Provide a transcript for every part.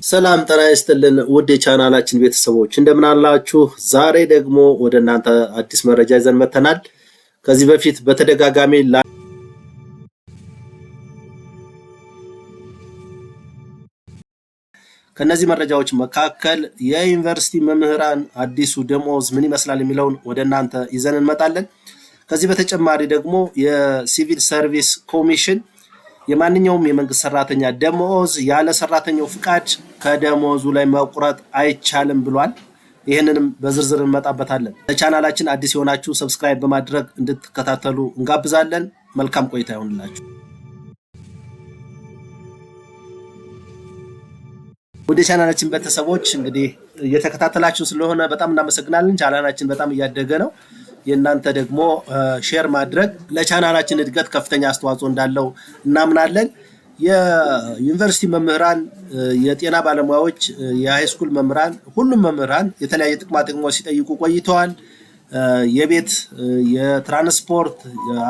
ሰላም ጤና ይስጥልን ውድ የቻናላችን ቤተሰቦች እንደምን አላችሁ? ዛሬ ደግሞ ወደ እናንተ አዲስ መረጃ ይዘን መጥተናል። ከዚህ በፊት በተደጋጋሚ ከነዚህ መረጃዎች መካከል የዩኒቨርሲቲ መምህራን አዲሱ ደሞዝ ምን ይመስላል የሚለውን ወደ እናንተ ይዘን እንመጣለን። ከዚህ በተጨማሪ ደግሞ የሲቪል ሰርቪስ ኮሚሽን የማንኛውም የመንግስት ሰራተኛ ደሞዝ ያለ ሰራተኛው ፍቃድ ከደሞዙ ላይ መቁረጥ አይቻልም ብሏል። ይህንንም በዝርዝር እንመጣበታለን። ለቻናላችን አዲስ የሆናችሁ ሰብስክራይብ በማድረግ እንድትከታተሉ እንጋብዛለን። መልካም ቆይታ ይሁንላችሁ። ወደ ቻናላችን ቤተሰቦች እንግዲህ እየተከታተላችሁ ስለሆነ በጣም እናመሰግናለን። ቻናላችን በጣም እያደገ ነው። የእናንተ ደግሞ ሼር ማድረግ ለቻናላችን እድገት ከፍተኛ አስተዋጽኦ እንዳለው እናምናለን። የዩኒቨርሲቲ መምህራን፣ የጤና ባለሙያዎች፣ የሃይስኩል መምህራን፣ ሁሉም መምህራን የተለያየ ጥቅማ ጥቅሞች ሲጠይቁ ቆይተዋል። የቤት፣ የትራንስፖርት፣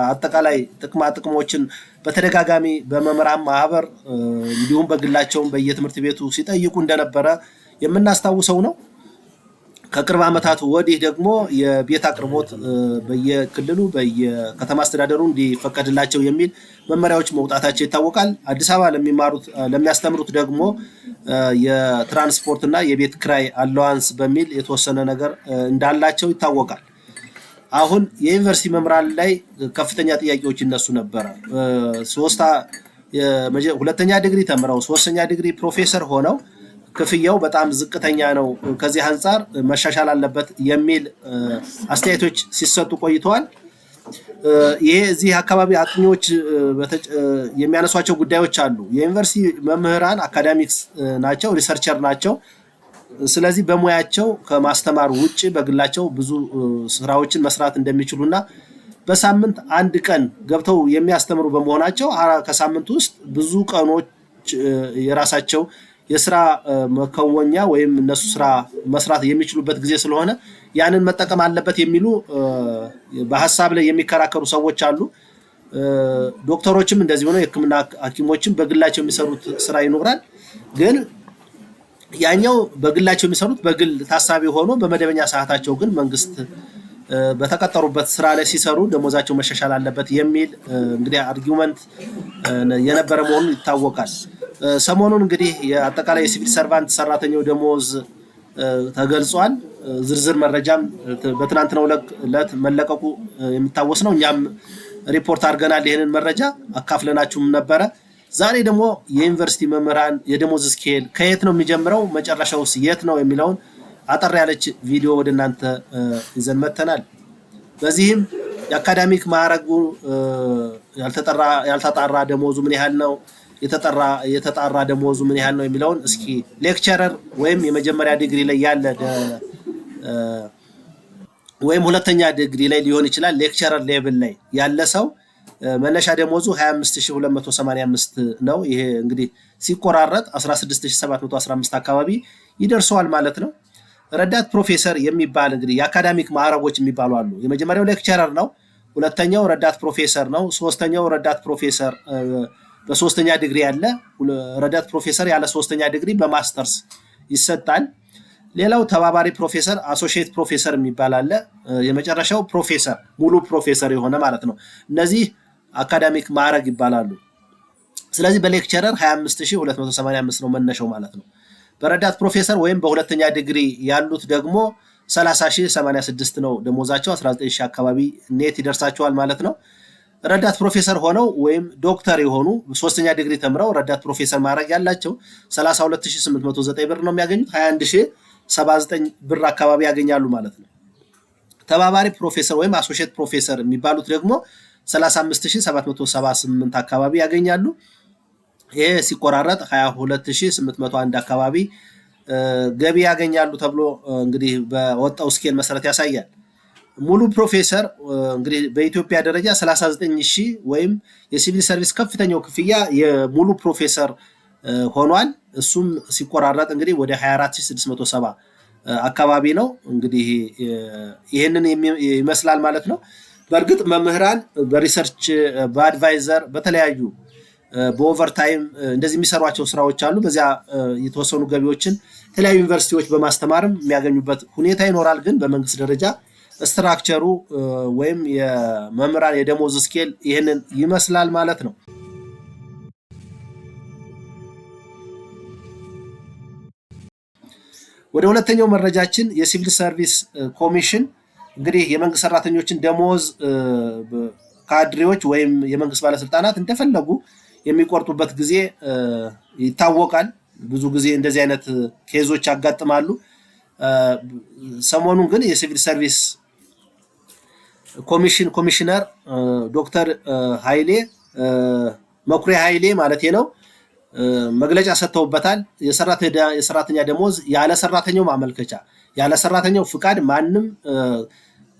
አጠቃላይ ጥቅማ ጥቅሞችን በተደጋጋሚ በመምህራን ማህበር እንዲሁም በግላቸውም በየትምህርት ቤቱ ሲጠይቁ እንደነበረ የምናስታውሰው ነው። ከቅርብ ዓመታት ወዲህ ደግሞ የቤት አቅርቦት በየክልሉ በየከተማ አስተዳደሩ እንዲፈቀድላቸው የሚል መመሪያዎች መውጣታቸው ይታወቃል። አዲስ አበባ ለሚያስተምሩት ደግሞ የትራንስፖርት እና የቤት ክራይ አላዋንስ በሚል የተወሰነ ነገር እንዳላቸው ይታወቃል። አሁን የዩኒቨርሲቲ መምህራን ላይ ከፍተኛ ጥያቄዎች ይነሱ ነበረ። ሁለተኛ ዲግሪ ተምረው ሶስተኛ ዲግሪ ፕሮፌሰር ሆነው ክፍያው በጣም ዝቅተኛ ነው፣ ከዚህ አንፃር መሻሻል አለበት የሚል አስተያየቶች ሲሰጡ ቆይተዋል። ይሄ እዚህ አካባቢ አጥኚዎች የሚያነሷቸው ጉዳዮች አሉ። የዩኒቨርሲቲ መምህራን አካዳሚክስ ናቸው፣ ሪሰርቸር ናቸው። ስለዚህ በሙያቸው ከማስተማር ውጭ በግላቸው ብዙ ስራዎችን መስራት እንደሚችሉና በሳምንት አንድ ቀን ገብተው የሚያስተምሩ በመሆናቸው ከሳምንት ውስጥ ብዙ ቀኖች የራሳቸው የስራ መከወኛ ወይም እነሱ ስራ መስራት የሚችሉበት ጊዜ ስለሆነ ያንን መጠቀም አለበት የሚሉ በሐሳብ ላይ የሚከራከሩ ሰዎች አሉ። ዶክተሮችም እንደዚህ ሆነው የሕክምና ሐኪሞችም በግላቸው የሚሰሩት ስራ ይኖራል። ግን ያኛው በግላቸው የሚሰሩት በግል ታሳቢ ሆኖ በመደበኛ ሰዓታቸው ግን መንግስት በተቀጠሩበት ስራ ላይ ሲሰሩ ደሞዛቸው መሻሻል አለበት የሚል እንግዲህ አርጊውመንት የነበረ መሆኑ ይታወቃል። ሰሞኑን እንግዲህ የአጠቃላይ የሲቪል ሰርቫንት ሰራተኛው ደሞዝ ተገልጿል። ዝርዝር መረጃም በትናንትናው ዕለት መለቀቁ የሚታወስ ነው። እኛም ሪፖርት አድርገናል። ይህንን መረጃ አካፍለናችሁም ነበረ። ዛሬ ደግሞ የዩኒቨርሲቲ መምህራን የደሞዝ ስኬል ከየት ነው የሚጀምረው፣ መጨረሻውስ የት ነው የሚለውን አጠር ያለች ቪዲዮ ወደ እናንተ ይዘን መጥተናል። በዚህም የአካዳሚክ ማዕረጉ ያልተጣራ ደሞዙ ምን ያህል ነው፣ የተጣራ ደሞዙ ምን ያህል ነው የሚለውን እስኪ ሌክቸረር ወይም የመጀመሪያ ዲግሪ ላይ ያለ ወይም ሁለተኛ ዲግሪ ላይ ሊሆን ይችላል፣ ሌክቸረር ሌቭል ላይ ያለ ሰው መነሻ ደሞዙ 25285 ነው። ይሄ እንግዲህ ሲቆራረጥ 16715 አካባቢ ይደርሰዋል ማለት ነው። ረዳት ፕሮፌሰር የሚባል እንግዲህ የአካዳሚክ ማዕረጎች የሚባሉ አሉ። የመጀመሪያው ሌክቸረር ነው፣ ሁለተኛው ረዳት ፕሮፌሰር ነው፣ ሶስተኛው ረዳት ፕሮፌሰር በሶስተኛ ዲግሪ ያለ፣ ረዳት ፕሮፌሰር ያለ ሶስተኛ ዲግሪ በማስተርስ ይሰጣል። ሌላው ተባባሪ ፕሮፌሰር አሶሺየት ፕሮፌሰር የሚባል አለ። የመጨረሻው ፕሮፌሰር ሙሉ ፕሮፌሰር የሆነ ማለት ነው። እነዚህ አካዳሚክ ማዕረግ ይባላሉ። ስለዚህ በሌክቸረር 25285 ነው መነሻው ማለት ነው። በረዳት ፕሮፌሰር ወይም በሁለተኛ ዲግሪ ያሉት ደግሞ 30086 ነው ደሞዛቸው፣ 19000 አካባቢ ኔት ይደርሳቸዋል ማለት ነው። ረዳት ፕሮፌሰር ሆነው ወይም ዶክተር የሆኑ ሶስተኛ ዲግሪ ተምረው ረዳት ፕሮፌሰር ማዕረግ ያላቸው 32809 ብር ነው የሚያገኙት፣ 21079 ብር አካባቢ ያገኛሉ ማለት ነው። ተባባሪ ፕሮፌሰር ወይም አሶሺየት ፕሮፌሰር የሚባሉት ደግሞ 35778 አካባቢ ያገኛሉ። ይሄ ሲቆራረጥ 22801 አካባቢ ገቢ ያገኛሉ ተብሎ እንግዲህ በወጣው ስኬል መሰረት ያሳያል። ሙሉ ፕሮፌሰር እንግዲህ በኢትዮጵያ ደረጃ 39000 ወይም የሲቪል ሰርቪስ ከፍተኛው ክፍያ የሙሉ ፕሮፌሰር ሆኗል። እሱም ሲቆራረጥ እንግዲህ ወደ 24670 አካባቢ ነው። እንግዲህ ይሄንን ይመስላል ማለት ነው። በእርግጥ መምህራን በሪሰርች በአድቫይዘር በተለያዩ በኦቨርታይም እንደዚህ የሚሰሯቸው ስራዎች አሉ። በዚያ የተወሰኑ ገቢዎችን የተለያዩ ዩኒቨርሲቲዎች በማስተማርም የሚያገኙበት ሁኔታ ይኖራል። ግን በመንግስት ደረጃ ስትራክቸሩ ወይም የመምህራን የደሞዝ ስኬል ይህንን ይመስላል ማለት ነው። ወደ ሁለተኛው መረጃችን የሲቪል ሰርቪስ ኮሚሽን እንግዲህ የመንግስት ሰራተኞችን ደሞዝ ካድሬዎች ወይም የመንግስት ባለስልጣናት እንደፈለጉ የሚቆርጡበት ጊዜ ይታወቃል። ብዙ ጊዜ እንደዚህ አይነት ኬዞች ያጋጥማሉ። ሰሞኑን ግን የሲቪል ሰርቪስ ኮሚሽነር ዶክተር መኩሪያ ኃይሌ ማለት ነው መግለጫ ሰጥተውበታል። የሰራተኛ ደሞዝ ያለ ሰራተኛው ማመልከቻ ያለ ሰራተኛው ፍቃድ ማንም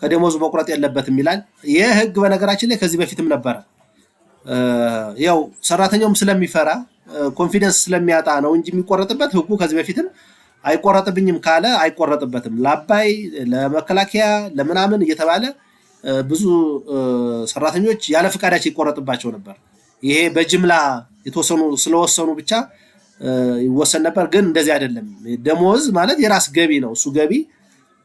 ከደሞዙ መቁረጥ የለበትም ይላል። ይህ ህግ በነገራችን ላይ ከዚህ በፊትም ነበረ። ያው ሰራተኛውም ስለሚፈራ ኮንፊደንስ ስለሚያጣ ነው እንጂ የሚቆረጥበት ህጉ ከዚህ በፊትም አይቆረጥብኝም ካለ አይቆረጥበትም። ለአባይ ለመከላከያ ለምናምን እየተባለ ብዙ ሰራተኞች ያለ ፍቃዳቸው ይቆረጥባቸው ነበር። ይሄ በጅምላ የተወሰኑ ስለወሰኑ ብቻ ይወሰን ነበር። ግን እንደዚህ አይደለም። ደሞዝ ማለት የራስ ገቢ ነው። እሱ ገቢ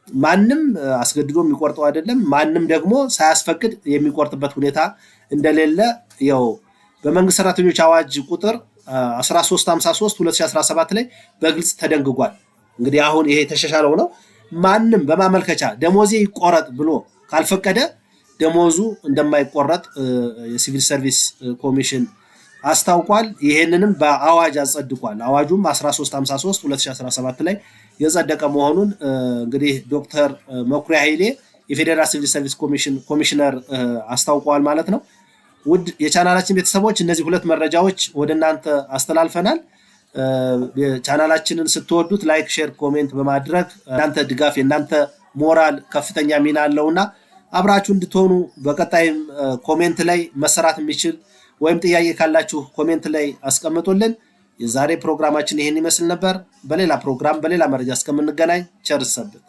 ማንም አስገድዶ የሚቆርጠው አይደለም። ማንም ደግሞ ሳያስፈቅድ የሚቆርጥበት ሁኔታ እንደሌለ ያው በመንግስት ሰራተኞች አዋጅ ቁጥር 1353 2017 ላይ በግልጽ ተደንግጓል። እንግዲህ አሁን ይሄ የተሻሻለው ነው። ማንም በማመልከቻ ደሞዜ ይቆረጥ ብሎ ካልፈቀደ ደሞዙ እንደማይቆረጥ የሲቪል ሰርቪስ ኮሚሽን አስታውቋል። ይሄንንም በአዋጅ አጸድቋል። አዋጁም 1353 2017 ላይ የጸደቀ መሆኑን እንግዲህ ዶክተር መኩሪያ ኃይሌ የፌዴራል ሲቪል ሰርቪስ ኮሚሽነር አስታውቀዋል ማለት ነው። ውድ የቻናላችን ቤተሰቦች እነዚህ ሁለት መረጃዎች ወደ እናንተ አስተላልፈናል። ቻናላችንን ስትወዱት ላይክ፣ ሼር፣ ኮሜንት በማድረግ እናንተ ድጋፍ የእናንተ ሞራል ከፍተኛ ሚና አለውና አብራችሁ እንድትሆኑ በቀጣይም ኮሜንት ላይ መሰራት የሚችል ወይም ጥያቄ ካላችሁ ኮሜንት ላይ አስቀምጡልን። የዛሬ ፕሮግራማችን ይሄን ይመስል ነበር። በሌላ ፕሮግራም በሌላ መረጃ እስከምንገናኝ ቸር ሰንብቱ።